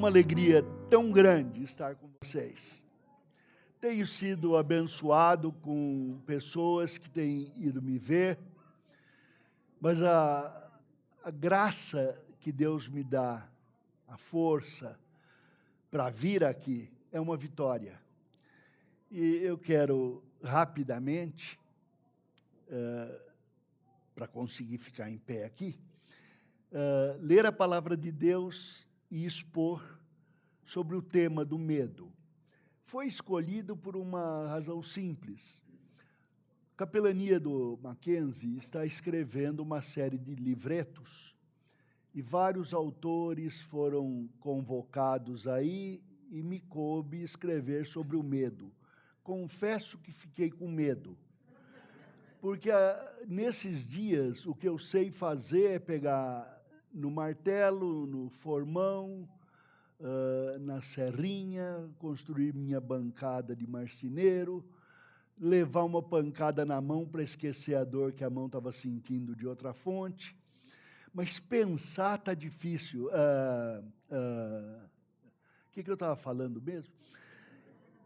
uma alegria tão grande estar com vocês. Tenho sido abençoado com pessoas que têm ido me ver, mas a graça que Deus me dá, a força para vir aqui, é uma vitória. E eu quero rapidamente, para conseguir ficar em pé aqui, ler a palavra de Deus e expor sobre o tema do medo. Foi escolhido por uma razão simples. A capelania do Mackenzie está escrevendo uma série de livretos e vários autores foram convocados aí e me coube escrever sobre o medo. Confesso que fiquei com medo, porque nesses dias o que eu sei fazer é pegar no martelo, no formão, na serrinha, construir minha bancada de marceneiro, levar uma pancada na mão para esquecer a dor que a mão estava sentindo de outra fonte. Mas pensar está difícil. O que eu estava falando mesmo?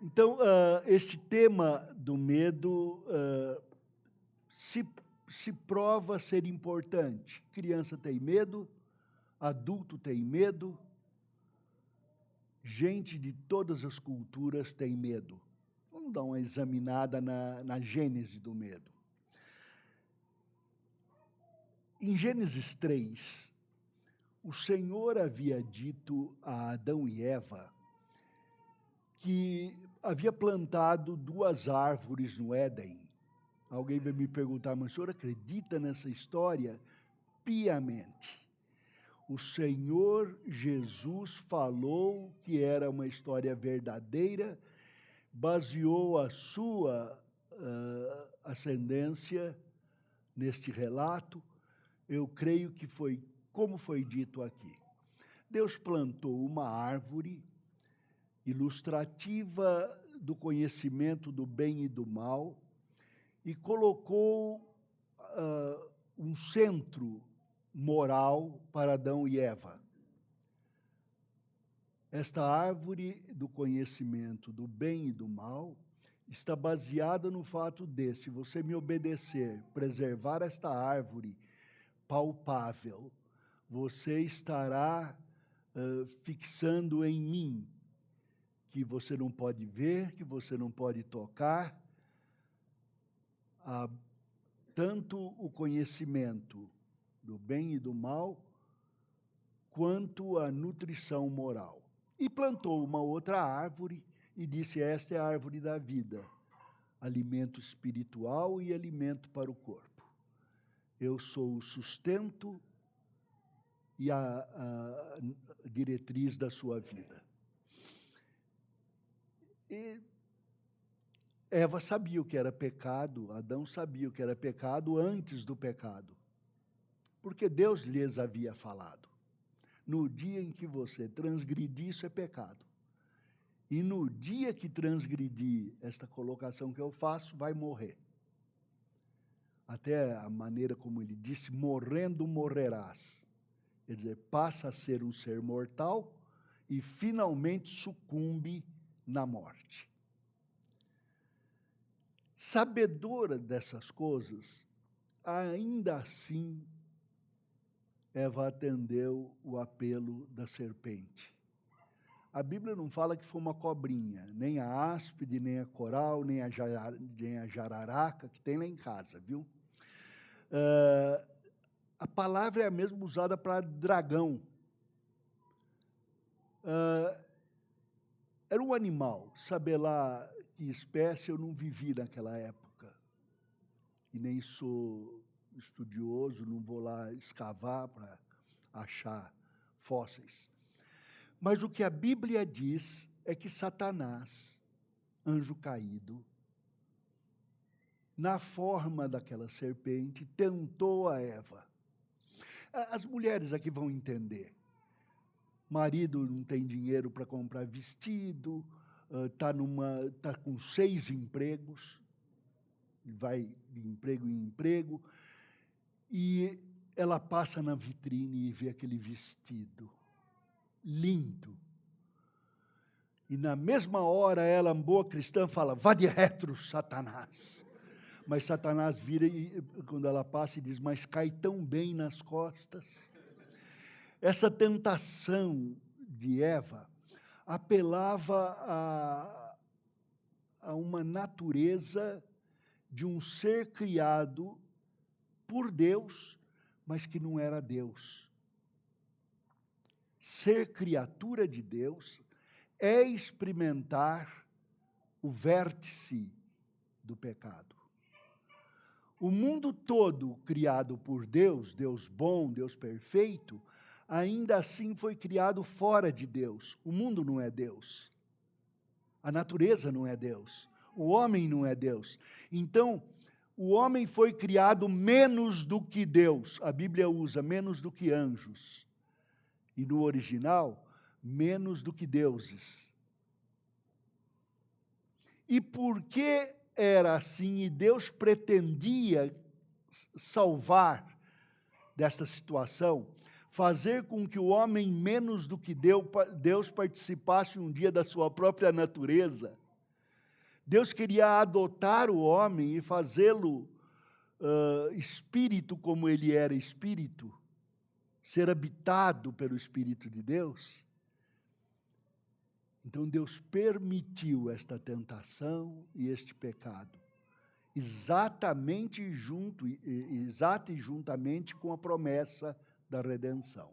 Então, este tema do medo se prova ser importante. Criança tem medo, adulto tem medo, gente de todas as culturas tem medo. Vamos dar uma examinada na gênese do medo. Em Gênesis 3, o Senhor havia dito a Adão e Eva que havia plantado 2 árvores no Éden. Alguém vai me perguntar, mas o senhor acredita nessa história? Piamente. O Senhor Jesus falou que era uma história verdadeira, baseou a sua ascendência neste relato. Eu creio que foi como foi dito aqui. Deus plantou uma árvore ilustrativa do conhecimento do bem e do mal e colocou um centro moral para Adão e Eva. Esta árvore do conhecimento do bem e do mal está baseada no fato de, se você me obedecer, preservar esta árvore palpável, você estará fixando em mim que você não pode ver, que você não pode tocar, tanto o conhecimento do bem e do mal, quanto a nutrição moral. E plantou uma outra árvore e disse, esta é a árvore da vida, alimento espiritual e alimento para o corpo. Eu sou o sustento e a diretriz da sua vida. E Eva sabia o que era pecado, Adão sabia o que era pecado antes do pecado, porque Deus lhes havia falado. No dia em que você transgredir, isso é pecado. E no dia que transgredir esta colocação que eu faço, vai morrer. Até a maneira como ele disse, morrendo morrerás. Quer dizer, passa a ser um ser mortal e finalmente sucumbe na morte. Sabedora dessas coisas, ainda assim, Eva atendeu o apelo da serpente. A Bíblia não fala que foi uma cobrinha, nem a áspide, nem a coral, nem a jararaca, que tem lá em casa, viu? A palavra é a mesma usada para dragão. Era um animal, saber lá que espécie eu não vivi naquela época. E nem sou estudioso, não vou lá escavar para achar fósseis. Mas o que a Bíblia diz é que Satanás, anjo caído, na forma daquela serpente, tentou a Eva. As mulheres aqui vão entender. Marido não tem dinheiro para comprar vestido, tá com 6 empregos, vai de emprego em emprego, e ela passa na vitrine e vê aquele vestido lindo, E na mesma hora ela, boa cristã, fala, vá de retro, Satanás. Mas Satanás vira, e, quando ela passa, e diz, mas cai tão bem nas costas. Essa tentação de Eva apelava a uma natureza de um ser criado por Deus, mas que não era Deus. Ser criatura de Deus é experimentar o vértice do pecado. O mundo todo criado por Deus, Deus bom, Deus perfeito, ainda assim foi criado fora de Deus. O mundo não é Deus. A natureza não é Deus. O homem não é Deus. Então, o homem foi criado menos do que Deus. A Bíblia usa menos do que anjos. E no original, menos do que deuses. E por que era assim e Deus pretendia salvar desta situação, fazer com que o homem menos do que Deus participasse um dia da sua própria natureza? Deus queria adotar o homem e fazê-lo espírito como ele era espírito, ser habitado pelo Espírito de Deus. Então Deus permitiu esta tentação e este pecado, exato e juntamente com a promessa da redenção.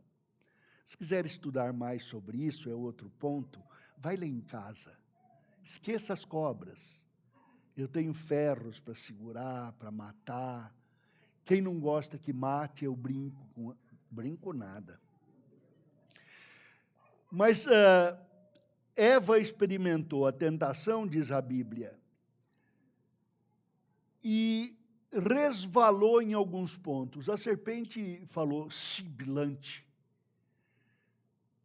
Se quiser estudar mais sobre isso, é outro ponto, vai lá em casa. Esqueça as cobras. Eu tenho ferros para segurar, para matar. Quem não gosta que mate, eu brinco. Brinco nada. Mas Eva experimentou a tentação, diz a Bíblia, e resvalou em alguns pontos. A serpente falou, sibilante.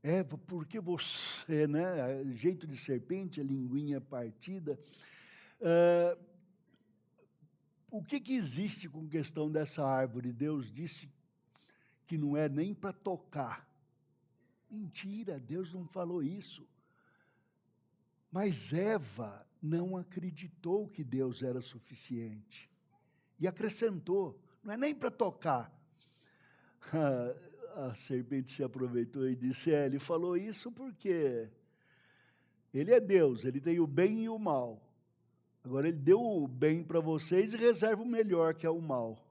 Eva, por que você, né? Jeito de serpente, a linguinha partida. O que existe com questão dessa árvore? Deus disse que não é nem para tocar. Mentira, Deus não falou isso. Mas Eva não acreditou que Deus era suficiente. E acrescentou, não é nem para tocar. A serpente se aproveitou e disse, ele falou isso porque ele é Deus, ele tem o bem e o mal. Agora ele deu o bem para vocês e reserva o melhor, que é o mal.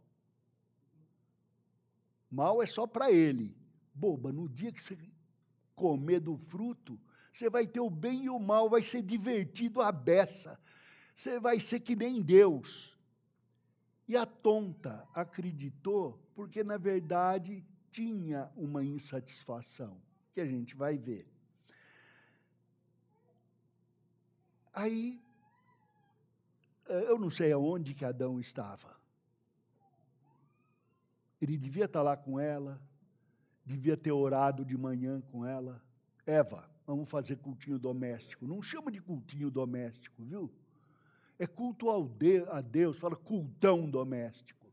Mal é só para ele. Boba, no dia que você comer do fruto, você vai ter o bem e o mal, vai ser divertido à beça. Você vai ser que nem Deus. E a tonta acreditou, porque na verdade tinha uma insatisfação, que a gente vai ver. Aí, eu não sei aonde que Adão estava. Ele devia estar lá com ela, devia ter orado de manhã com ela. Eva, vamos fazer cultinho doméstico. Não chama de cultinho doméstico, viu? É culto a Deus, fala cultão doméstico.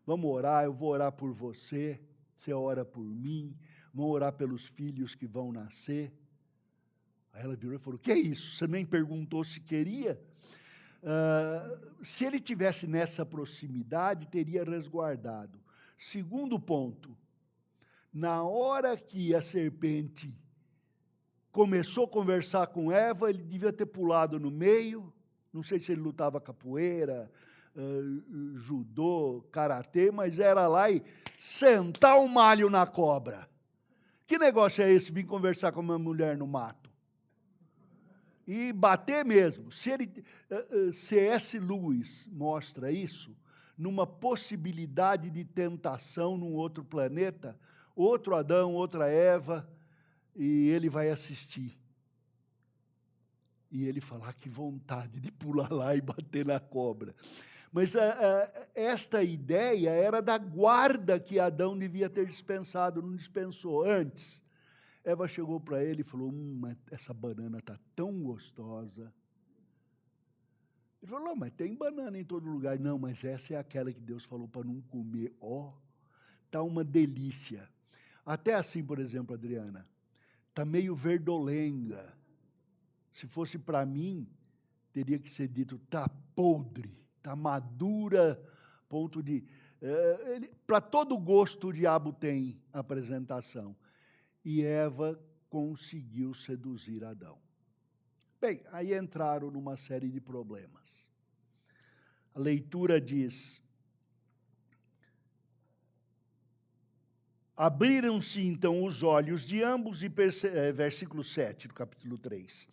Vamos orar, eu vou orar por você, você ora por mim, vamos orar pelos filhos que vão nascer. Aí ela virou e falou, que é isso? Você nem perguntou se queria? Se ele tivesse nessa proximidade, teria resguardado. Segundo ponto, na hora que a serpente começou a conversar com Eva, ele devia ter pulado no meio, não sei se ele lutava capoeira, judô, karatê, mas era lá e sentar um malho na cobra. Que negócio é esse, vir conversar com uma mulher no mato? E bater mesmo. C.S. Lewis mostra isso numa possibilidade de tentação num outro planeta, outro Adão, outra Eva, e ele vai assistir. E ele fala, que vontade de pular lá e bater na cobra. Mas esta ideia era da guarda que Adão devia ter dispensado, não dispensou antes. Eva chegou para ele e falou, essa banana está tão gostosa. Ele falou, não, mas tem banana em todo lugar. Não, mas essa é aquela que Deus falou para não comer. Está uma delícia. Até assim, por exemplo, Adriana, está meio verdolenga. Se fosse para mim, teria que ser dito, está podre, está madura, ponto de... para todo gosto o diabo tem apresentação. E Eva conseguiu seduzir Adão. Bem, aí entraram numa série de problemas. A leitura diz: abriram-se então os olhos de ambos, versículo 7 do capítulo 3.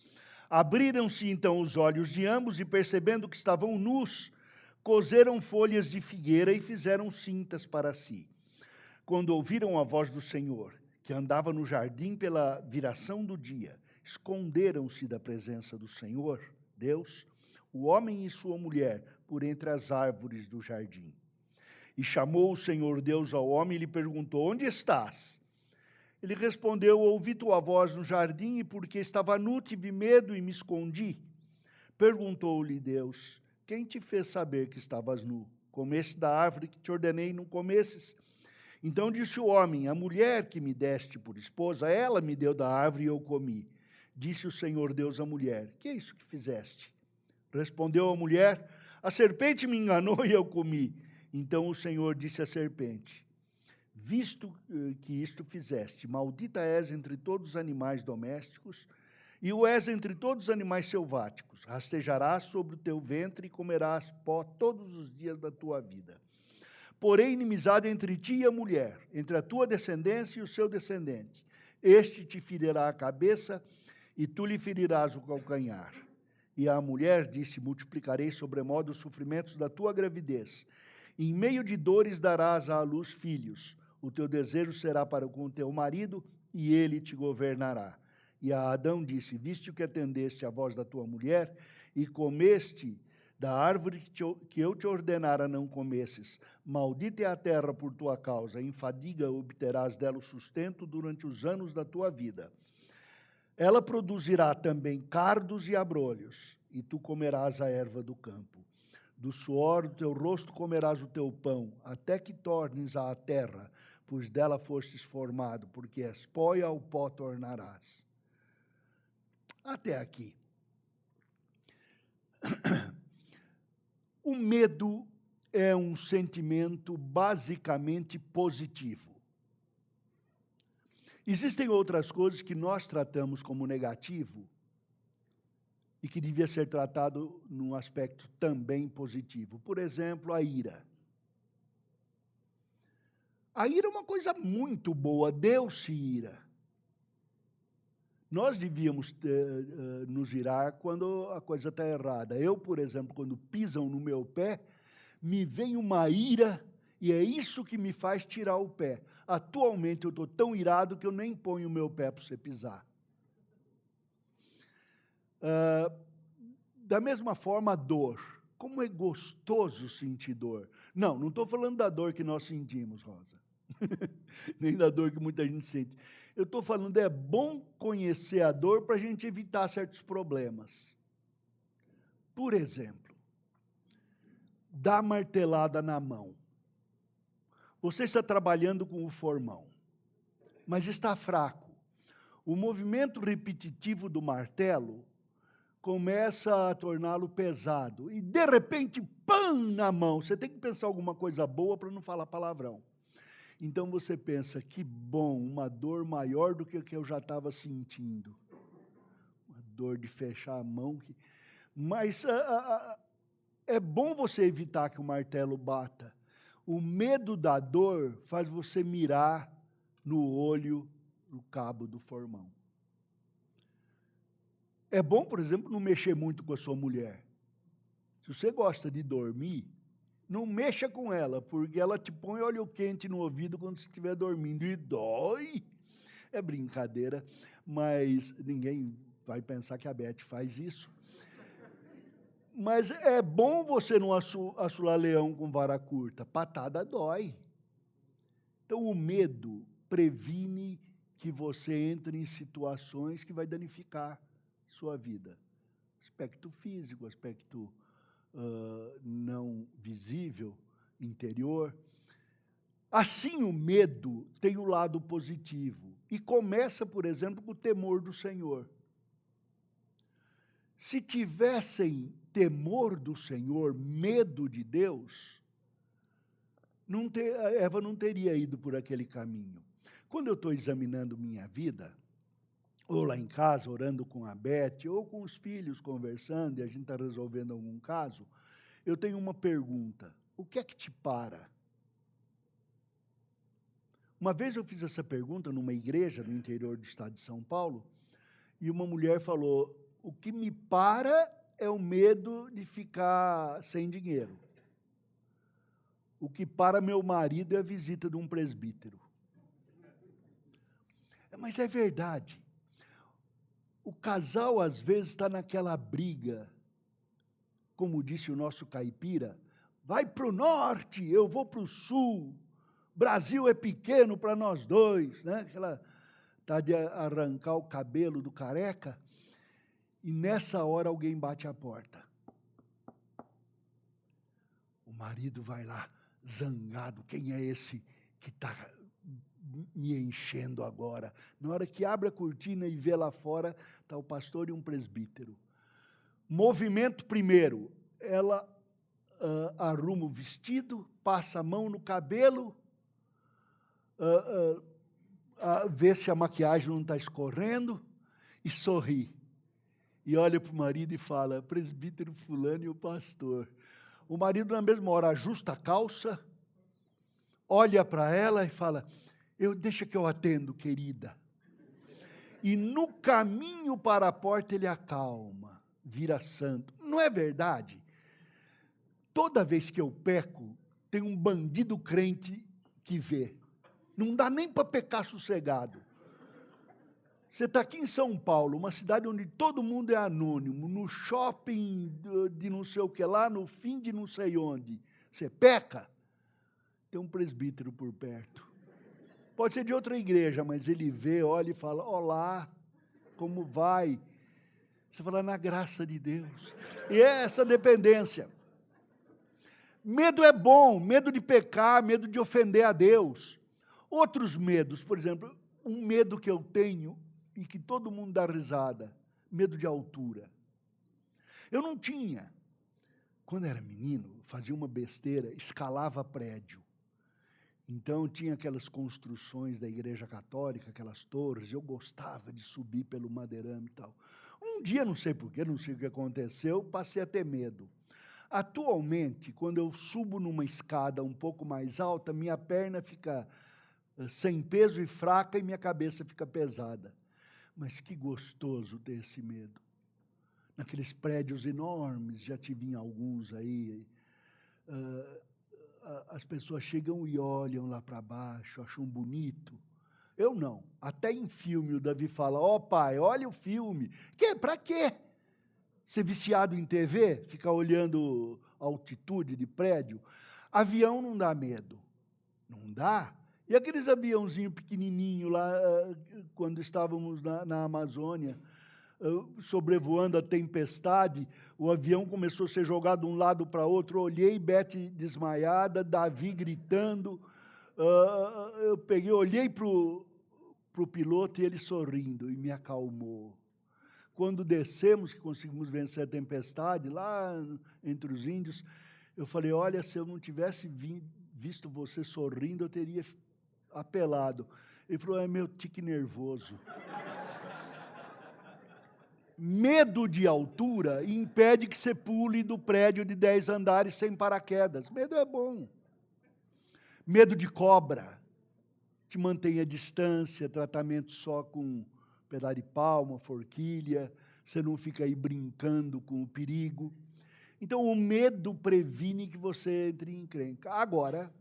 Abriram-se então os olhos de ambos e, percebendo que estavam nus, coseram folhas de figueira e fizeram cintas para si. Quando ouviram a voz do Senhor, que andava no jardim pela viração do dia, esconderam-se da presença do Senhor, Deus, o homem e sua mulher, por entre as árvores do jardim. E chamou o Senhor Deus ao homem e lhe perguntou: onde estás? Ele respondeu: ouvi tua voz no jardim, e porque estava nu, tive medo e me escondi. Perguntou-lhe Deus: quem te fez saber que estavas nu? Comeste da árvore que te ordenei não comesses? Então disse o homem: a mulher que me deste por esposa, ela me deu da árvore e eu comi. Disse o Senhor Deus à mulher: que é isso que fizeste? Respondeu a mulher: a serpente me enganou e eu comi. Então o Senhor disse à serpente: visto que isto fizeste, maldita és entre todos os animais domésticos, e o és entre todos os animais selváticos. Rastejarás sobre o teu ventre e comerás pó todos os dias da tua vida. Porém, inimizade entre ti e a mulher, entre a tua descendência e o seu descendente. Este te ferirá a cabeça, e tu lhe ferirás o calcanhar. E a mulher disse: multiplicarei sobremodo os sofrimentos da tua gravidez. Em meio de dores darás à luz filhos. O teu desejo será para com o teu marido, e ele te governará. E a Adão disse: viste que atendeste à voz da tua mulher, e comeste da árvore que eu te ordenara não comesses. Maldita é a terra por tua causa, em fadiga obterás dela o sustento durante os anos da tua vida. Ela produzirá também cardos e abrolhos, e tu comerás a erva do campo. Do suor do teu rosto comerás o teu pão, até que tornes à terra, pois dela fostes formado, porque és pó e ao pó tornarás. Até aqui. O medo é um sentimento basicamente positivo. Existem outras coisas que nós tratamos como negativo e que devia ser tratado num aspecto também positivo. Por exemplo, a ira. A ira é uma coisa muito boa, Deus se ira. Nós devíamos nos irar quando a coisa está errada. Eu, por exemplo, quando pisam no meu pé, me vem uma ira e é isso que me faz tirar o pé. Atualmente eu estou tão irado que eu nem ponho o meu pé para você pisar. Da mesma forma, a dor. Como é gostoso sentir dor. Não estou falando da dor que nós sentimos, Rosa. Nem da dor que muita gente sente. Eu estou falando, é bom conhecer a dor para a gente evitar certos problemas. Por exemplo, dar martelada na mão. Você está trabalhando com o formão, mas está fraco. O movimento repetitivo do martelo começa a torná-lo pesado. E, de repente, pam, na mão. Você tem que pensar alguma coisa boa para não falar palavrão. Então, você pensa, que bom, uma dor maior do que a que eu já estava sentindo. Uma dor de fechar a mão. Mas é bom você evitar que o martelo bata. O medo da dor faz você mirar no olho, no cabo do formão. É bom, por exemplo, não mexer muito com a sua mulher. Se você gosta de dormir, não mexa com ela, porque ela te põe óleo quente no ouvido quando você estiver dormindo e dói. É brincadeira, mas ninguém vai pensar que a Beth faz isso. Mas é bom você não assolar leão com vara curta. Patada dói. Então, o medo previne que você entre em situações que vai danificar sua vida. Aspecto físico, aspecto não visível, interior. Assim, o medo tem o lado positivo. E começa, por exemplo, com o temor do Senhor. Se tivessem temor do Senhor, medo de Deus, Eva não teria ido por aquele caminho. Quando eu estou examinando minha vida, ou lá em casa, orando com a Beth, ou com os filhos conversando, e a gente está resolvendo algum caso, eu tenho uma pergunta: o que é que te para? Uma vez eu fiz essa pergunta numa igreja no interior do estado de São Paulo, e uma mulher falou: o que me para é o medo de ficar sem dinheiro. O que para meu marido é a visita de um presbítero. Mas é verdade. O casal, às vezes, está naquela briga, como disse o nosso caipira: vai para o norte, eu vou para o sul. Brasil é pequeno para nós dois, né? Aquela tá de arrancar o cabelo do careca, e nessa hora alguém bate a porta. O marido vai lá, zangado: quem é esse que está me enchendo agora? Na hora que abre a cortina e vê lá fora, está o pastor e um presbítero. Movimento primeiro, ela arruma o vestido, passa a mão no cabelo, vê se a maquiagem não está escorrendo e sorri. E olha para o marido e fala: presbítero fulano e o pastor. O marido, na mesma hora, ajusta a calça, olha para ela e fala: deixa que eu atendo, querida. E no caminho para a porta ele acalma, vira santo. Não é verdade? Toda vez que eu peco, tem um bandido crente que vê. Não dá nem para pecar sossegado. Você está aqui em São Paulo, uma cidade onde todo mundo é anônimo, no shopping de não sei o que lá, no fim de não sei onde. Você peca, tem um presbítero por perto. Pode ser de outra igreja, mas ele vê, olha e fala: olá, como vai? Você fala: na graça de Deus. E é essa dependência. Medo é bom, medo de pecar, medo de ofender a Deus. Outros medos, por exemplo, um medo que eu tenho e que todo mundo dá risada: medo de altura. Eu não tinha. Quando era menino, fazia uma besteira, escalava prédio. Então, tinha aquelas construções da Igreja Católica, aquelas torres, eu gostava de subir pelo madeirame e tal. Um dia, não sei porquê, não sei o que aconteceu, passei a ter medo. Atualmente, quando eu subo numa escada um pouco mais alta, minha perna fica sem peso e fraca e minha cabeça fica pesada. Mas que gostoso ter esse medo. Naqueles prédios enormes, já tive em alguns aí, as pessoas chegam e olham lá para baixo, acham bonito. Eu não. Até em filme o Davi fala: ó pai, olha o filme. Para quê? Ser viciado em TV? Ficar olhando a altitude de prédio? Avião não dá medo. Não dá? E aqueles aviãozinhos pequenininhos lá, quando estávamos na Amazônia, sobrevoando a tempestade, o avião começou a ser jogado de um lado para outro. Eu olhei, Beth desmaiada, Davi gritando. Eu olhei para o piloto e ele sorrindo, e me acalmou. Quando descemos, que conseguimos vencer a tempestade, lá entre os índios, eu falei: olha, se eu não tivesse visto você sorrindo, eu teria apelado. Ele falou: é meu tique nervoso. Medo de altura impede que você pule do prédio de 10 andares sem paraquedas. Medo é bom. Medo de cobra te mantém à distância, tratamento só com pedaço de pau, uma forquilha, você não fica aí brincando com o perigo. Então, o medo previne que você entre em encrenca. Agora,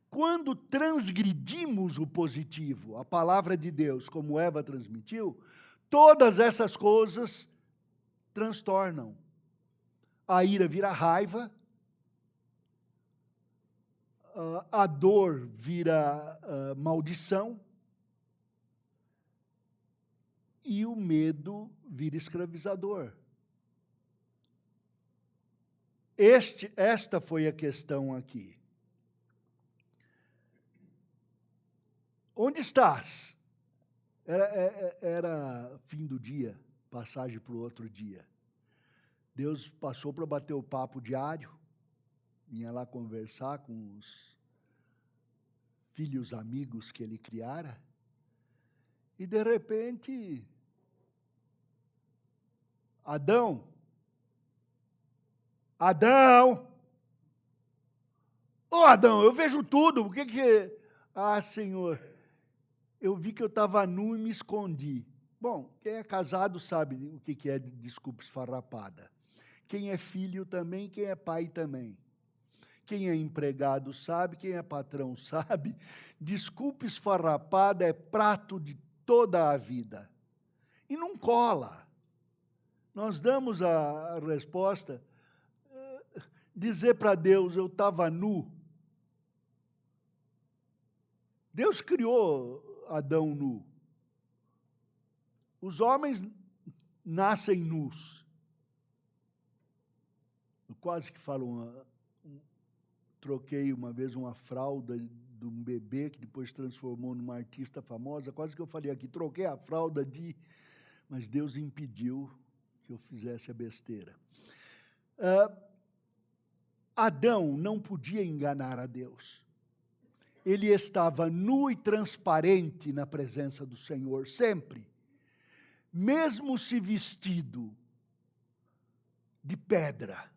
quando transgredimos o positivo, a palavra de Deus, como Eva transmitiu, todas essas coisas transtornam. A ira vira raiva, a dor vira maldição, e o medo vira escravizador. Esta foi a questão aqui. Onde estás? Era fim do dia, passagem para o outro dia. Deus passou para bater o papo diário, vinha lá conversar com os filhos amigos que ele criara, e de repente, Adão, ô Adão, eu vejo tudo, o que que... Ah, Senhor, eu vi que eu estava nu e me escondi. Bom, quem é casado sabe o que é desculpa esfarrapada. Quem é filho também, quem é pai também. Quem é empregado sabe, quem é patrão sabe. Desculpa esfarrapada é prato de toda a vida. E não cola. Nós damos a resposta, dizer para Deus, eu estava nu. Deus criou Adão nu. Os homens nascem nus. Eu quase que falo, troquei uma vez uma fralda de um bebê que depois se transformou numa artista famosa, quase que eu falei aqui, troquei a fralda de... Mas Deus impediu que eu fizesse a besteira. Adão não podia enganar a Deus. Ele estava nu e transparente na presença do Senhor, sempre. Mesmo se vestido de pedra,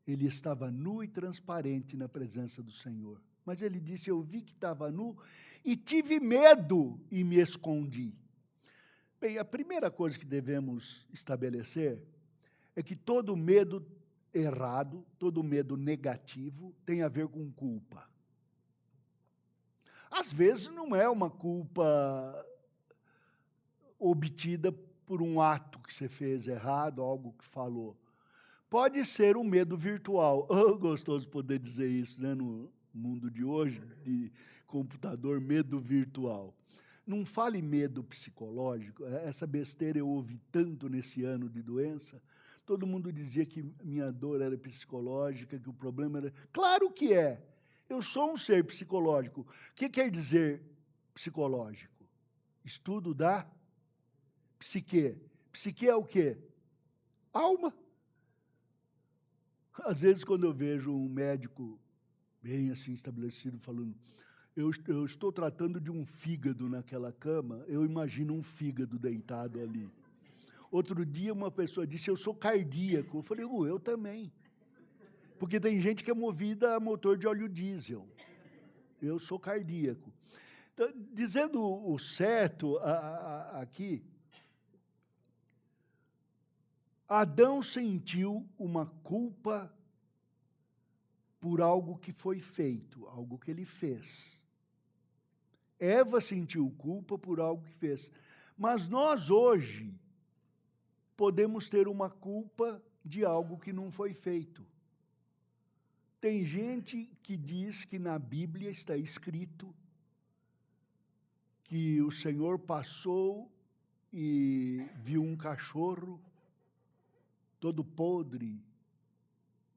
ele estava nu e transparente na presença do Senhor. Mas ele disse, eu vi que estava nu e tive medo e me escondi. Bem, a primeira coisa que devemos estabelecer é que todo medo errado, todo medo negativo tem a ver com culpa. Às vezes não é uma culpa obtida por um ato que você fez errado, algo que falou. Pode ser um medo virtual. Oh, gostoso poder dizer isso, né, no mundo de hoje, de computador, medo virtual. Não fale medo psicológico, essa besteira eu ouvi tanto nesse ano de doença. Todo mundo dizia que minha dor era psicológica, que o problema era... Claro que é. Eu sou um ser psicológico. O que quer dizer psicológico? Estudo da psique. Psique é o quê? Alma. Às vezes, quando eu vejo um médico bem assim estabelecido falando, eu estou tratando de um fígado naquela cama, eu imagino um fígado deitado ali. Outro dia, uma pessoa disse, eu sou cardíaco. Eu falei, eu também. Porque tem gente que é movida a motor de óleo diesel. Eu sou cardíaco. Então, dizendo o certo aqui, Adão sentiu uma culpa por algo que foi feito, algo que ele fez. Eva sentiu culpa por algo que fez. Mas nós hoje podemos ter uma culpa de algo que não foi feito. Tem gente que diz que na Bíblia está escrito que o Senhor passou e viu um cachorro todo podre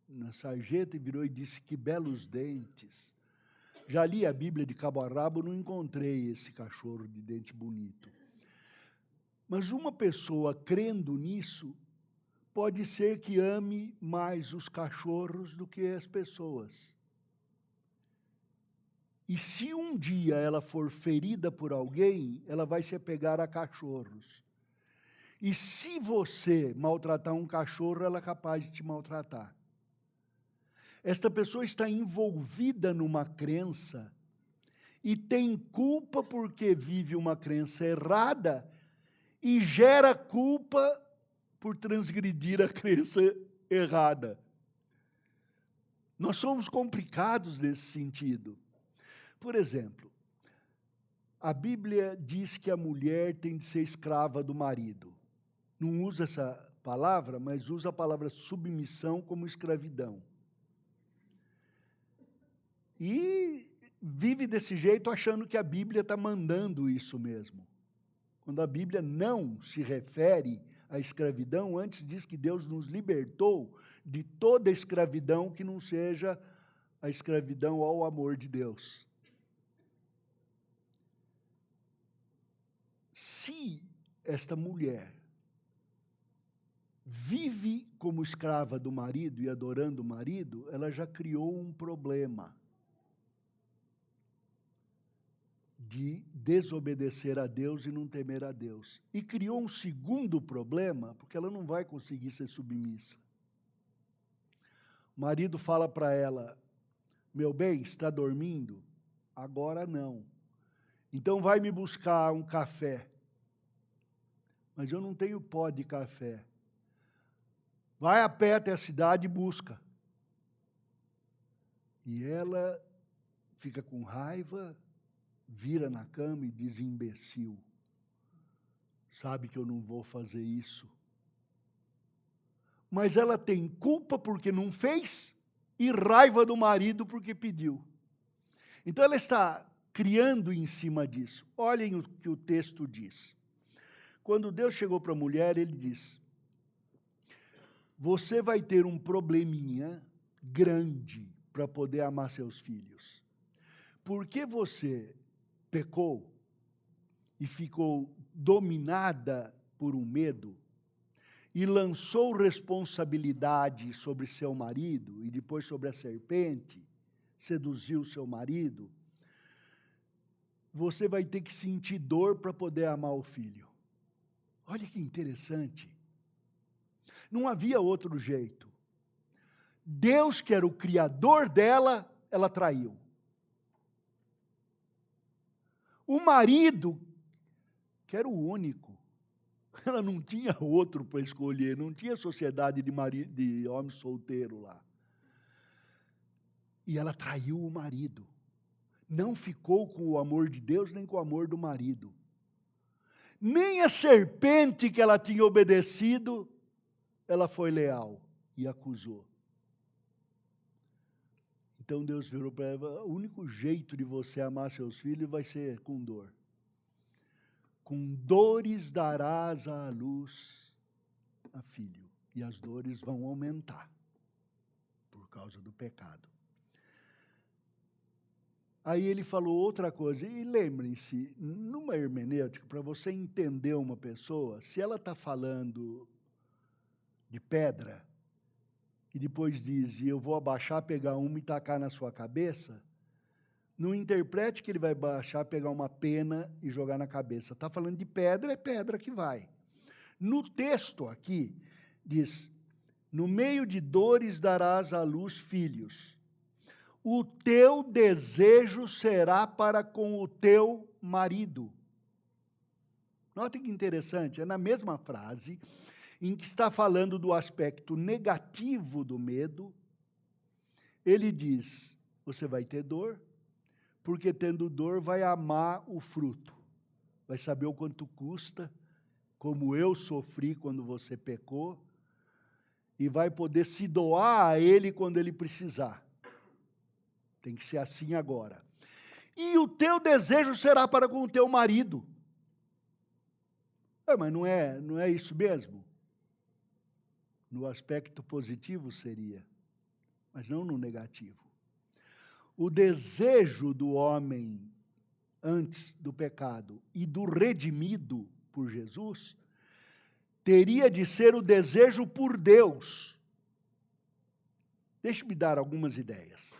na sarjeta e virou e disse, que belos dentes. Já li a Bíblia de cabo a rabo, não encontrei esse cachorro de dente bonito. Mas uma pessoa crendo nisso, pode ser que ame mais os cachorros do que as pessoas. E se um dia ela for ferida por alguém, ela vai se apegar a cachorros. E se você maltratar um cachorro, ela é capaz de te maltratar. Esta pessoa está envolvida numa crença e tem culpa porque vive uma crença errada e gera culpa por transgredir a crença errada. Nós somos complicados nesse sentido. Por exemplo, a Bíblia diz que a mulher tem de ser escrava do marido. Não usa essa palavra, mas usa a palavra submissão como escravidão. E vive desse jeito achando que a Bíblia está mandando isso mesmo. Quando a Bíblia não se refere à escravidão, antes diz que Deus nos libertou de toda escravidão que não seja a escravidão ao amor de Deus. Se esta mulher vive como escrava do marido e adorando o marido, ela já criou um problema de desobedecer a Deus e não temer a Deus. E criou um segundo problema, porque ela não vai conseguir ser submissa. O marido fala para ela: meu bem, está dormindo? Agora não. Então vai me buscar um café. Mas eu não tenho pó de café. Vai a pé até a cidade e busca. E ela fica com raiva, vira na cama e diz: imbecil, sabe que eu não vou fazer isso. Mas ela tem culpa porque não fez e raiva do marido porque pediu. Então ela está criando em cima disso. Olhem o que o texto diz. Quando Deus chegou para a mulher, ele diz: você vai ter um probleminha grande para poder amar seus filhos. Porque você pecou e ficou dominada por um medo e lançou responsabilidade sobre seu marido e depois sobre a serpente, seduziu seu marido, você vai ter que sentir dor para poder amar o filho. Olha que interessante. Não havia outro jeito. Deus, que era o criador dela, ela traiu. O marido, que era o único, ela não tinha outro para escolher, não tinha sociedade de homem solteiro lá. E ela traiu o marido. Não ficou com o amor de Deus, nem com o amor do marido. Nem a serpente que ela tinha obedecido, ela foi leal e acusou. Então Deus virou para ela: o único jeito de você amar seus filhos vai ser com dor. Com dores darás à luz a filho, e as dores vão aumentar por causa do pecado. Aí ele falou outra coisa, e lembrem-se, numa hermenêutica, para você entender uma pessoa, se ela está falando de pedra, e depois diz: e eu vou abaixar, pegar uma e tacar na sua cabeça, não interprete que ele vai baixar, pegar uma pena e jogar na cabeça. Está falando de pedra, é pedra que vai. No texto aqui, diz: no meio de dores darás à luz filhos. O teu desejo será para com o teu marido. Notem que interessante, é na mesma frase em que está falando do aspecto negativo do medo, ele diz: você vai ter dor, porque tendo dor vai amar o fruto, vai saber o quanto custa, como eu sofri quando você pecou, e vai poder se doar a ele quando ele precisar. Tem que ser assim agora. E o teu desejo será para com o teu marido. Mas não é isso mesmo? No aspecto positivo seria, mas não no negativo. O desejo do homem antes do pecado e do redimido por Jesus teria de ser o desejo por Deus. Deixe-me dar algumas ideias.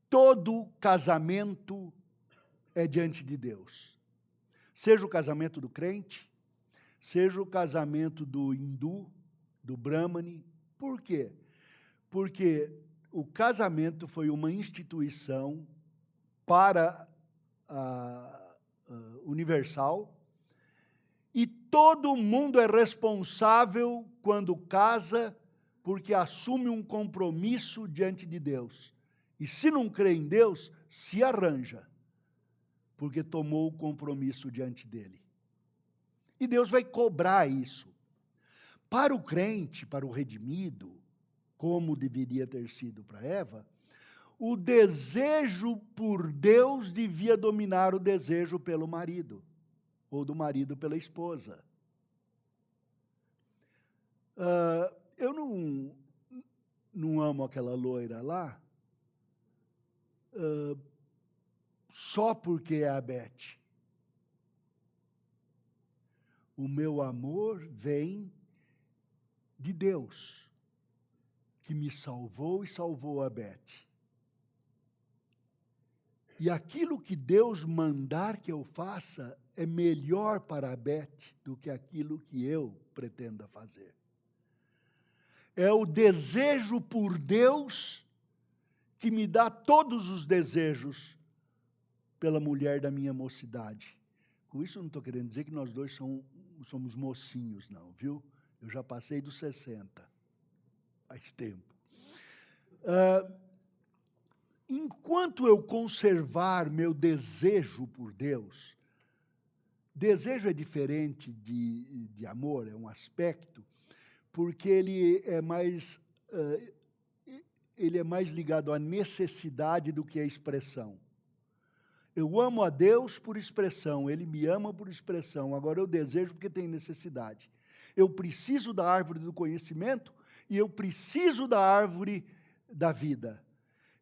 Todo casamento é diante de Deus. Seja o casamento do crente, seja o casamento do hindu, do brahmane. Por quê? Porque o casamento foi uma instituição para universal e todo mundo é responsável quando casa, porque assume um compromisso diante de Deus. E se não crê em Deus, se arranja, porque tomou o compromisso diante dele. E Deus vai cobrar isso. Para o crente, para o redimido, como deveria ter sido para Eva, o desejo por Deus devia dominar o desejo pelo marido, ou do marido pela esposa. Eu não amo aquela loira lá, só porque é a Beth. O meu amor vem de Deus, que me salvou e salvou a Beth. E aquilo que Deus mandar que eu faça é melhor para a Beth do que aquilo que eu pretenda fazer. É o desejo por Deus que me dá todos os desejos pela mulher da minha mocidade. Com isso, eu não estou querendo dizer que nós dois somos mocinhos, não, viu? Eu já passei dos 60, faz tempo. Enquanto eu conservar meu desejo por Deus, desejo é diferente de amor, é um aspecto, porque ele é mais ligado à necessidade do que à expressão. Eu amo a Deus por expressão, Ele me ama por expressão, agora eu desejo porque tem necessidade. Eu preciso da árvore do conhecimento e eu preciso da árvore da vida.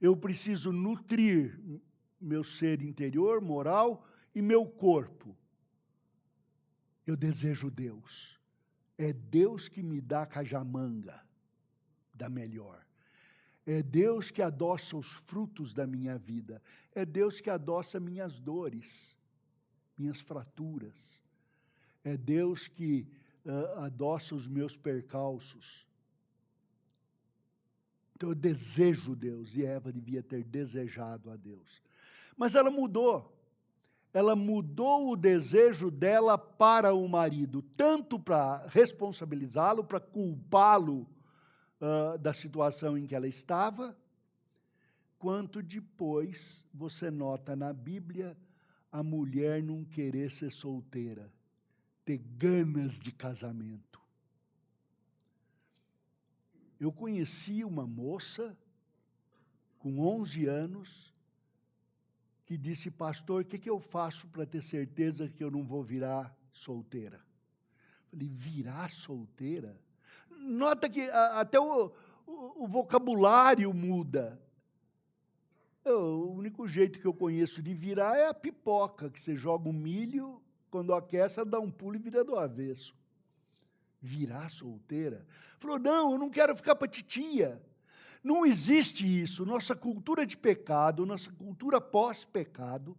Eu preciso nutrir meu ser interior, moral e meu corpo. Eu desejo Deus. É Deus que me dá cajamanga da melhor. É Deus que adoça os frutos da minha vida. É Deus que adoça minhas dores, minhas fraturas. É Deus que adoça os meus percalços. Então eu desejo Deus, e Eva devia ter desejado a Deus. Mas ela mudou. Ela mudou o desejo dela para o marido, tanto para responsabilizá-lo, para culpá-lo da situação em que ela estava, quanto depois você nota na Bíblia a mulher não querer ser solteira, ter ganas de casamento. Eu conheci uma moça com 11 anos que disse: pastor, o que eu faço para ter certeza que eu não vou virar solteira? Eu falei: virar solteira? Nota que até o vocabulário muda. O único jeito que eu conheço de virar é a pipoca, que você joga o milho, quando aquece, ela dá um pulo e vira do avesso. Virar solteira? Falou: não, eu não quero ficar para titia. Não existe isso. Nossa cultura de pecado, nossa cultura pós-pecado,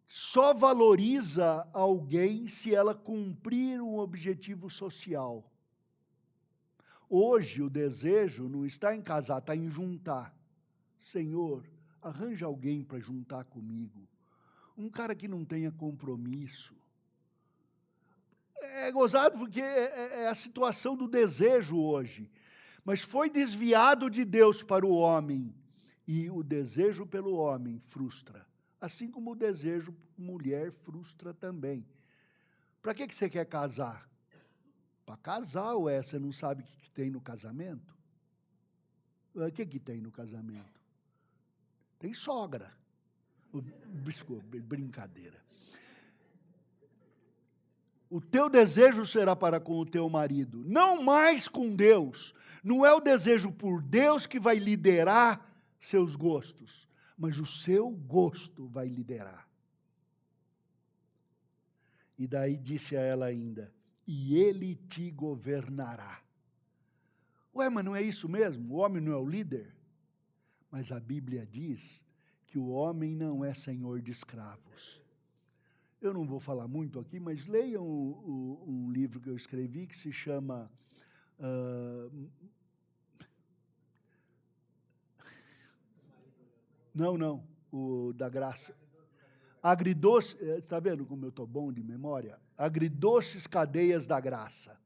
só valoriza alguém se ela cumprir um objetivo social. Hoje o desejo não está em casar, está em juntar. Senhor, arranja alguém para juntar comigo. Um cara que não tenha compromisso. É gozado porque é a situação do desejo hoje. Mas foi desviado de Deus para o homem. E o desejo pelo homem frustra. Assim como o desejo por mulher frustra também. Para que você quer casar? Para casar, ué, você não sabe o que tem no casamento? O que tem no casamento? Tem sogra. Brincadeira. O teu desejo será para com o teu marido, não mais com Deus. Não é o desejo por Deus que vai liderar seus gostos, mas o seu gosto vai liderar. E daí disse a ela ainda: e ele te governará. Ué, mas não é isso mesmo? O homem não é o líder? Mas a Bíblia diz que o homem não é senhor de escravos. Eu não vou falar muito aqui, mas leiam um livro que eu escrevi que se chama o da Graça. Agridoce, está vendo como eu estou bom de memória? Agridoces Cadeias da Graça.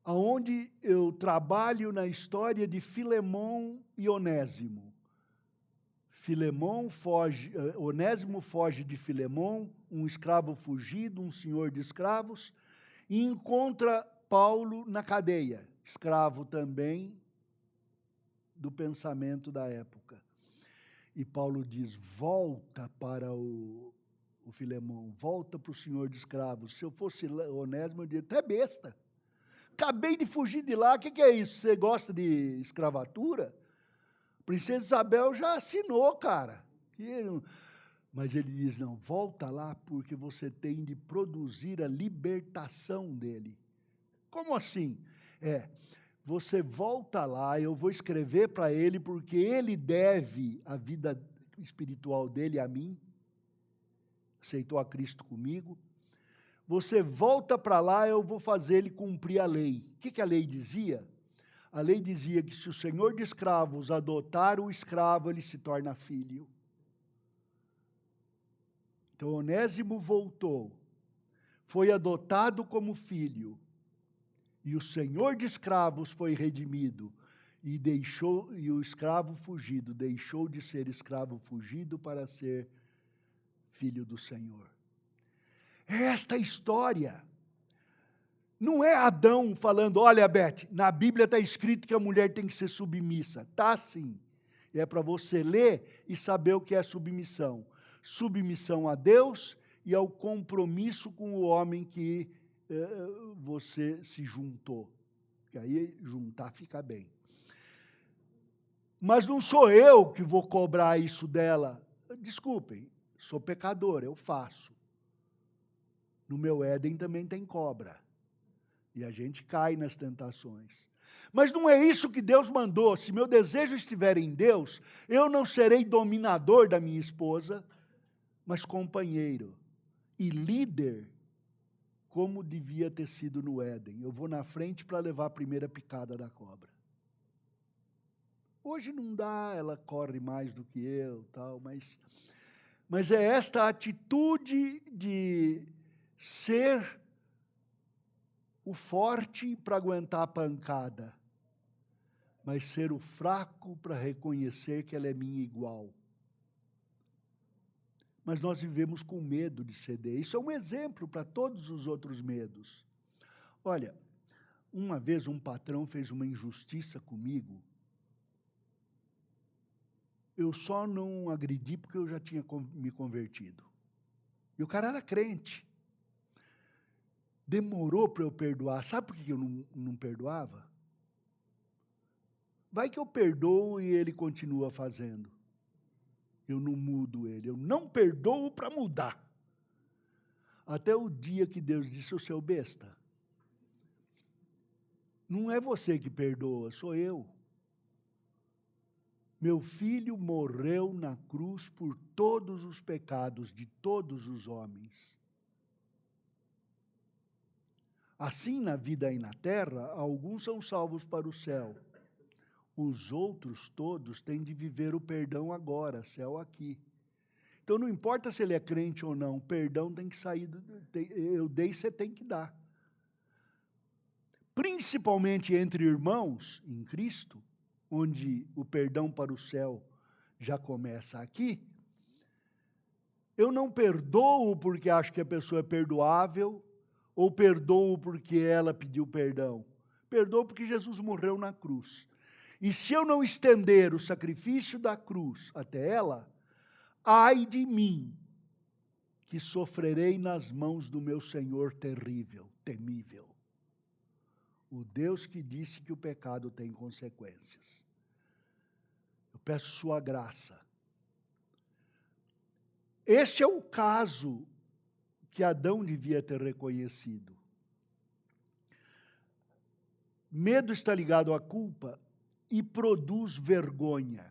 Onde eu trabalho na história de Filemão e Onésimo. Onésimo foge de Filemão, um escravo fugido, um senhor de escravos, e encontra Paulo na cadeia, escravo também do pensamento da época. E Paulo diz: volta para o Filemão, volta para o senhor de escravos. Se eu fosse Onésimo, eu diria: até besta. Acabei de fugir de lá, o que é isso? Você gosta de escravatura? Princesa Isabel já assinou, cara. Mas ele diz: não, volta lá porque você tem de produzir a libertação dele. Como assim? Você volta lá, eu vou escrever para ele, porque ele deve a vida espiritual dele a mim, aceitou a Cristo comigo. Você volta para lá, eu vou fazer ele cumprir a lei. O que a lei dizia? A lei dizia que se o senhor de escravos adotar o escravo, ele se torna filho. Então, Onésimo voltou, foi adotado como filho, e o senhor de escravos foi redimido, e o escravo fugido deixou de ser escravo fugido para ser filho do Senhor. É esta história. Não é Adão falando, olha, Beth, na Bíblia está escrito que a mulher tem que ser submissa. Está sim. É para você ler e saber o que é submissão. Submissão a Deus e ao compromisso com o homem que você se juntou. Que aí juntar fica bem. Mas não sou eu que vou cobrar isso dela. Desculpem, sou pecador, eu faço. No meu Éden também tem cobra. E a gente cai nas tentações. Mas não é isso que Deus mandou. Se meu desejo estiver em Deus, eu não serei dominador da minha esposa, mas companheiro e líder, como devia ter sido no Éden. Eu vou na frente para levar a primeira picada da cobra. Hoje não dá, ela corre mais do que eu, tal, mas é esta atitude de ser o forte para aguentar a pancada, mas ser o fraco para reconhecer que ela é minha igual. Mas nós vivemos com medo de ceder. Isso é um exemplo para todos os outros medos. Olha, uma vez um patrão fez uma injustiça comigo. Eu só não agredi porque eu já tinha me convertido. E o cara era crente. Demorou para eu perdoar. Sabe por que eu não perdoava? Vai que eu perdoo e ele continua fazendo. Eu não mudo ele. Eu não perdoo para mudar. Até o dia que Deus disse, o seu besta. Não é você que perdoa, sou eu. Meu filho morreu na cruz por todos os pecados de todos os homens. Assim, na vida e na terra, alguns são salvos para o céu. Os outros todos têm de viver o perdão agora, céu aqui. Então, não importa se ele é crente ou não, o perdão tem que sair, eu dei, você tem que dar. Principalmente entre irmãos em Cristo, onde o perdão para o céu já começa aqui, eu não perdoo porque acho que a pessoa é perdoável, ou perdoo porque ela pediu perdão. Perdoo porque Jesus morreu na cruz. E se eu não estender o sacrifício da cruz até ela, ai de mim, que sofrerei nas mãos do meu Senhor terrível, temível. O Deus que disse que o pecado tem consequências. Eu peço sua graça. Este é o caso que Adão devia ter reconhecido. Medo está ligado à culpa e produz vergonha.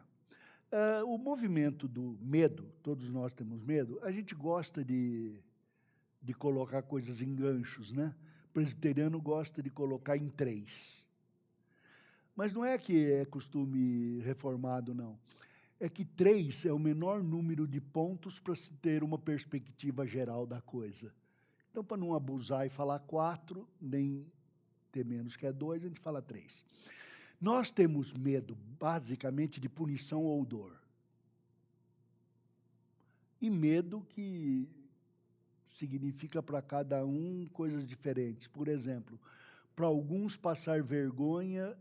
O movimento do medo, todos nós temos medo, a gente gosta de colocar coisas em ganchos, né? O presbiteriano gosta de colocar em 3. Mas não é que é costume reformado, não. É que 3 é o menor número de pontos para se ter uma perspectiva geral da coisa. Então, para não abusar e falar 4, nem ter menos que 2, a gente fala 3. Nós temos medo, basicamente, de punição ou dor. E medo que significa para cada um coisas diferentes. Por exemplo, para alguns passar vergonha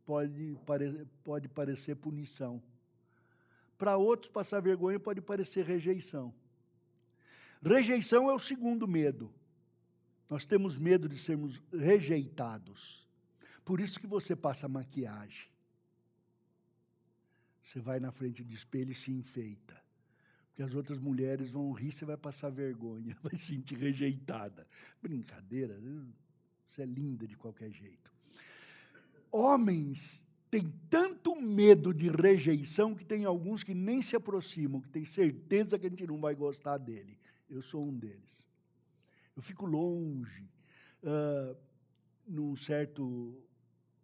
pode parecer punição. Para outros, passar vergonha pode parecer rejeição. Rejeição é o segundo medo. Nós temos medo de sermos rejeitados. Por isso que você passa maquiagem. Você vai na frente do espelho e se enfeita. Porque as outras mulheres vão rir, você vai passar vergonha, vai se sentir rejeitada. Brincadeira, né? Você é linda de qualquer jeito. Homens têm tanto medo de rejeição que tem alguns que nem se aproximam, que tem certeza que a gente não vai gostar dele. Eu sou um deles. Eu fico longe. Num certo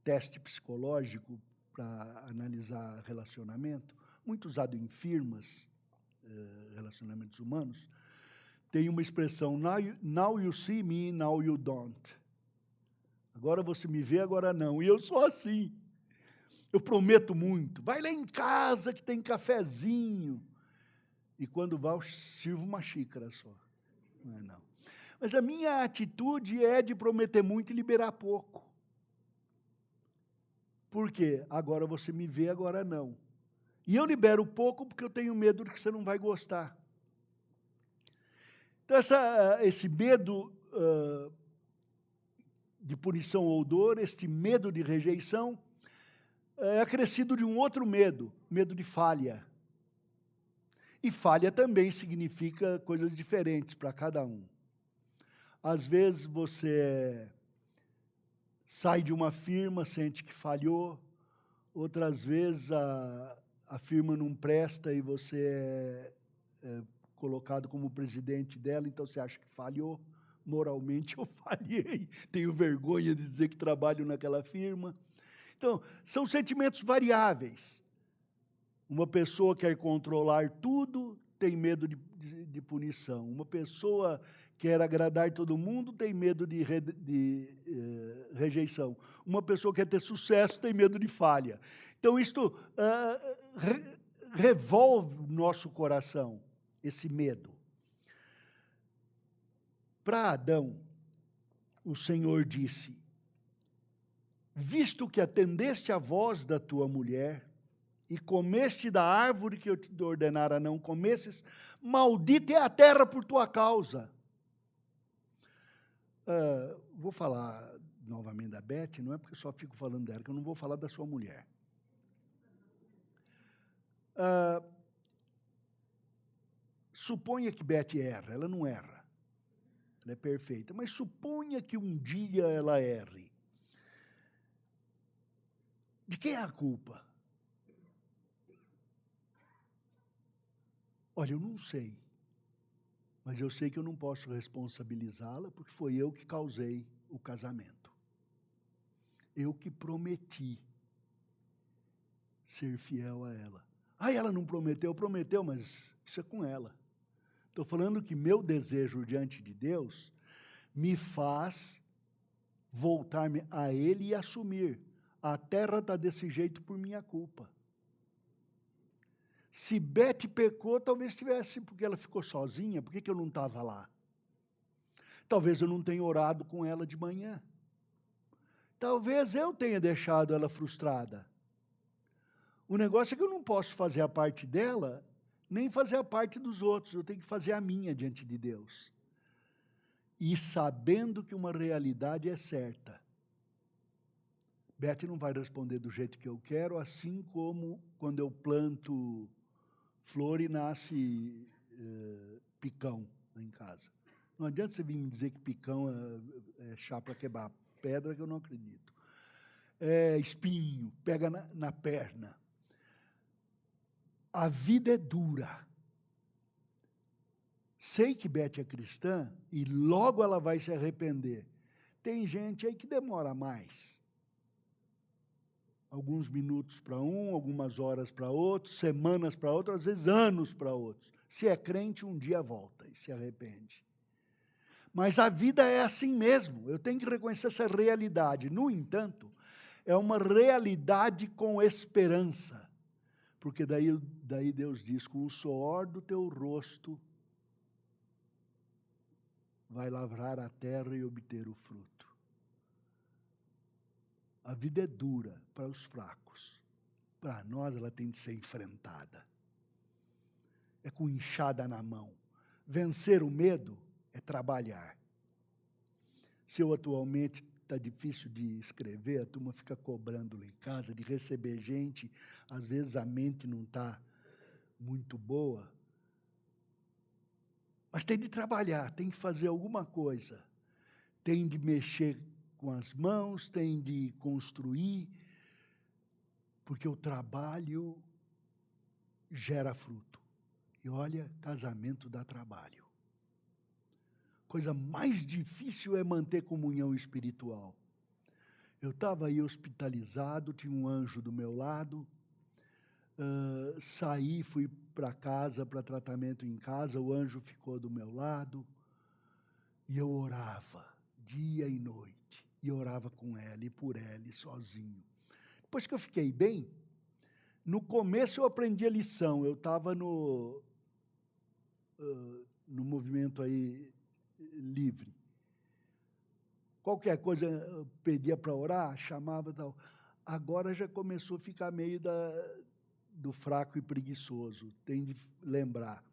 teste psicológico para analisar relacionamento, muito usado em firmas, relacionamentos humanos, tem uma expressão, now you see me, now you don't. Agora você me vê, agora não. E eu sou assim. Eu prometo muito. Vai lá em casa que tem cafezinho. E quando vai, eu sirvo uma xícara só. Não é não. Mas a minha atitude é de prometer muito e liberar pouco. Por quê? Agora você me vê, agora não. E eu libero pouco porque eu tenho medo de que você não vai gostar. Então, esse medo de punição ou dor, este medo de rejeição, é acrescido de um outro medo, medo de falha. E falha também significa coisas diferentes para cada um. Às vezes você sai de uma firma, sente que falhou, outras vezes a firma não presta e você é colocado como presidente dela, então você acha que falhou. Moralmente eu falhei, tenho vergonha de dizer que trabalho naquela firma. Então, são sentimentos variáveis. Uma pessoa quer controlar tudo, tem medo de punição. Uma pessoa quer agradar todo mundo, tem medo de rejeição. Uma pessoa quer ter sucesso, tem medo de falha. Então, isto revolve o nosso coração, esse medo. Para Adão, o Senhor disse, visto que atendeste à voz da tua mulher e comeste da árvore que eu te ordenara não comesses, maldita é a terra por tua causa. Vou falar novamente da Beth, não é porque eu só fico falando dela, que eu não vou falar da sua mulher. Suponha que Beth erra, ela não erra. Ela é perfeita, mas suponha que um dia ela erre. De quem é a culpa? Olha, eu não sei, mas eu sei que eu não posso responsabilizá-la porque foi eu que causei o casamento. Eu que prometi ser fiel a ela. Ela não prometeu, mas isso é com ela. Estou falando que meu desejo diante de Deus me faz voltar-me a Ele e assumir. A terra está desse jeito por minha culpa. Se Beth pecou, talvez tivesse, porque ela ficou sozinha, por que eu não estava lá? Talvez eu não tenha orado com ela de manhã. Talvez eu tenha deixado ela frustrada. O negócio é que eu não posso fazer a parte dela, nem fazer a parte dos outros, eu tenho que fazer a minha diante de Deus. E sabendo que uma realidade é certa. Beth não vai responder do jeito que eu quero, assim como quando eu planto flor e nasce picão lá em casa. Não adianta você vir me dizer que picão é chá para quebrar pedra, que eu não acredito. Espinho, pega na perna. A vida é dura. Sei que Beth é cristã e logo ela vai se arrepender. Tem gente aí que demora mais. Alguns minutos para um, algumas horas para outro, semanas para outro, às vezes anos para outros. Se é crente, um dia volta e se arrepende. Mas a vida é assim mesmo, eu tenho que reconhecer essa realidade. No entanto, é uma realidade com esperança. Porque daí Deus diz, com o suor do teu rosto, vai lavrar a terra e obter o fruto. A vida é dura para os fracos. Para nós, ela tem de ser enfrentada. É com enxada na mão. Vencer o medo é trabalhar. Se eu atualmente está difícil de escrever, a turma fica cobrando lá em casa, de receber gente, às vezes a mente não está muito boa. Mas tem de trabalhar, tem que fazer alguma coisa. Tem de mexer com as mãos, tem de construir, porque o trabalho gera fruto. E olha, casamento dá trabalho. Coisa mais difícil é manter comunhão espiritual. Eu estava aí hospitalizado, tinha um anjo do meu lado, saí, fui para casa, para tratamento em casa, o anjo ficou do meu lado, e eu orava dia e noite, e orava com ela e por ela, e sozinho. Depois que eu fiquei bem, no começo eu aprendi a lição, eu estava no movimento aí livre. Qualquer coisa eu pedia para orar, chamava e tal. Agora já começou a ficar meio do fraco e preguiçoso. Tem de lembrar,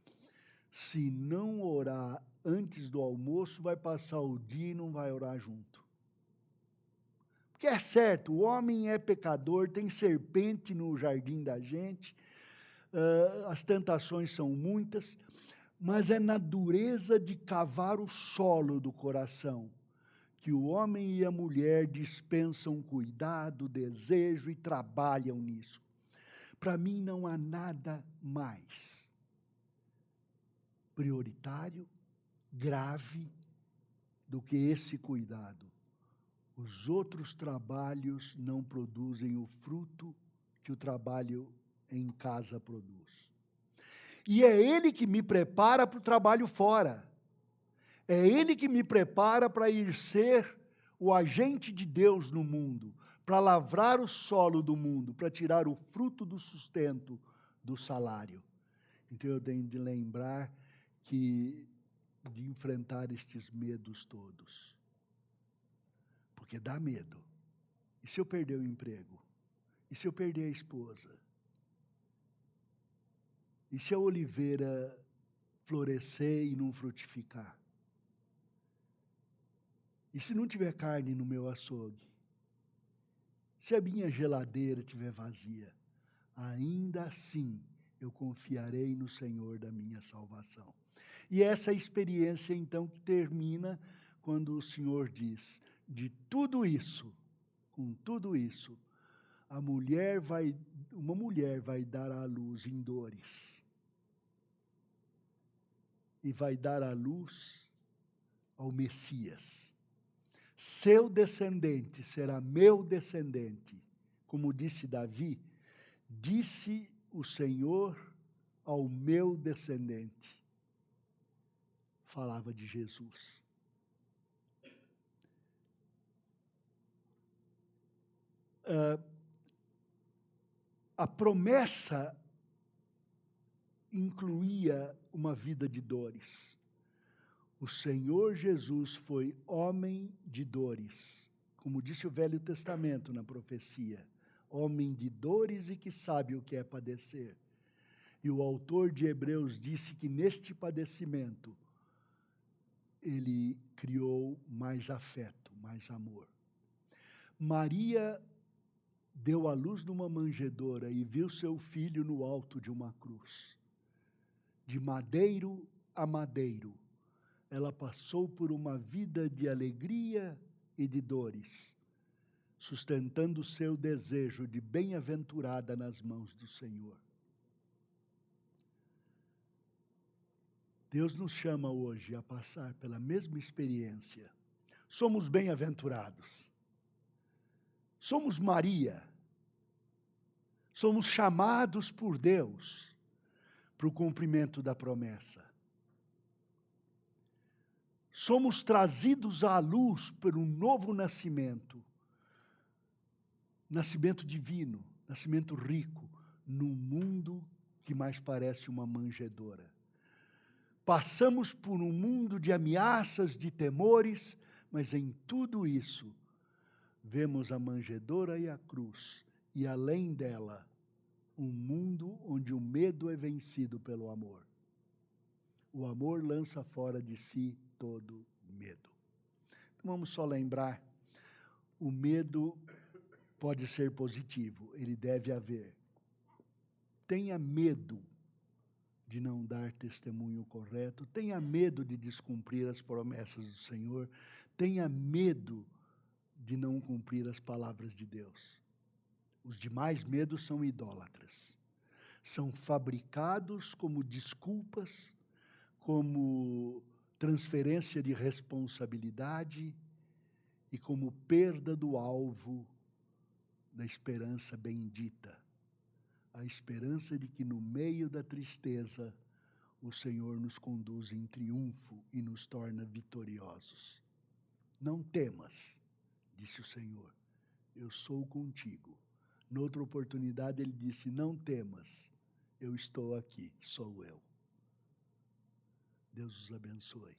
se não orar antes do almoço, vai passar o dia e não vai orar junto. Porque é certo, o homem é pecador, tem serpente no jardim da gente, as tentações são muitas, mas é na dureza de cavar o solo do coração que o homem e a mulher dispensam cuidado, desejo e trabalham nisso. Para mim não há nada mais prioritário, grave, do que esse cuidado. Os outros trabalhos não produzem o fruto que o trabalho em casa produz. E é ele que me prepara para o trabalho fora. É ele que me prepara para ir ser o agente de Deus no mundo, para lavrar o solo do mundo, para tirar o fruto do sustento do salário. Então eu tenho de lembrar de enfrentar estes medos todos. Porque dá medo. E se eu perder o emprego? E se eu perder a esposa? E se a oliveira florescer e não frutificar? E se não tiver carne no meu açougue? Se a minha geladeira estiver vazia? Ainda assim eu confiarei no Senhor da minha salvação. E essa experiência, então, que termina quando o Senhor diz, de tudo isso, com tudo isso, uma mulher vai dar à luz em dores. E vai dar à luz ao Messias. Seu descendente será meu descendente. Como disse Davi, disse o Senhor ao meu descendente. Falava de Jesus. A promessa incluía uma vida de dores. O Senhor Jesus foi homem de dores, como disse o Velho Testamento na profecia, homem de dores e que sabe o que é padecer. E o autor de Hebreus disse que neste padecimento ele criou mais afeto, mais amor. Maria deu à luz numa manjedoura e viu seu filho no alto de uma cruz. De madeiro a madeiro, ela passou por uma vida de alegria e de dores, sustentando seu desejo de bem-aventurada nas mãos do Senhor. Deus nos chama hoje a passar pela mesma experiência. Somos bem-aventurados. Somos Maria. Somos chamados por Deus para o cumprimento da promessa. Somos trazidos à luz por um novo nascimento. Nascimento divino, nascimento rico, num mundo que mais parece uma manjedoura. Passamos por um mundo de ameaças, de temores, mas em tudo isso, vemos a manjedoura e a cruz, e além dela, um mundo onde o medo é vencido pelo amor. O amor lança fora de si todo medo. Então vamos só lembrar, o medo pode ser positivo, ele deve haver. Tenha medo de não dar testemunho correto, tenha medo de descumprir as promessas do Senhor, tenha medo de não cumprir as palavras de Deus. Os demais medos são idólatras. São fabricados como desculpas, como transferência de responsabilidade e como perda do alvo da esperança bendita. A esperança de que no meio da tristeza o Senhor nos conduz em triunfo e nos torna vitoriosos. Não temas, disse o Senhor, eu sou contigo. Noutra oportunidade ele disse, não temas, eu estou aqui, sou eu. Deus os abençoe.